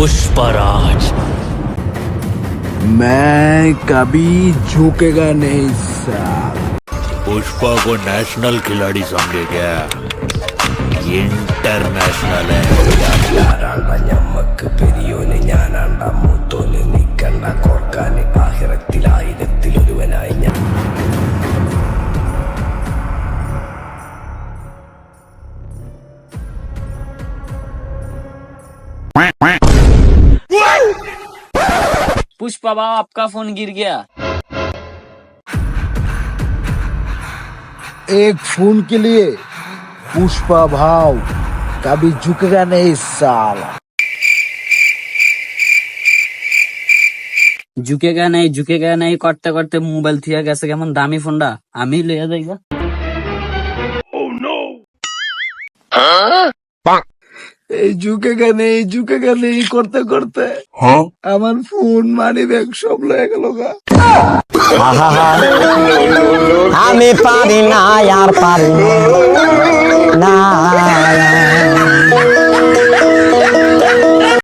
पुष्पराज। मैं कभी झुकेगा नहीं साहब। पुष्पा को नेशनल खिलाड़ी समझे क्या? इंटरनेशनल है। पुष्पा बाबा आपका फोन गिर गया। एक फोन के लिए पुष्पा भाव कभी झुकेगा नहीं साला। झुकेगा नहीं करते करते मोबाइल थिया गেছে কেমন দামি ফোনটা আমি লইয়া যাইগা। झुकेगा नहीं करते करते আমার ফোন মানি ব্যাগ সব লয়ে গেল গা। আমি পারি না আর পারি না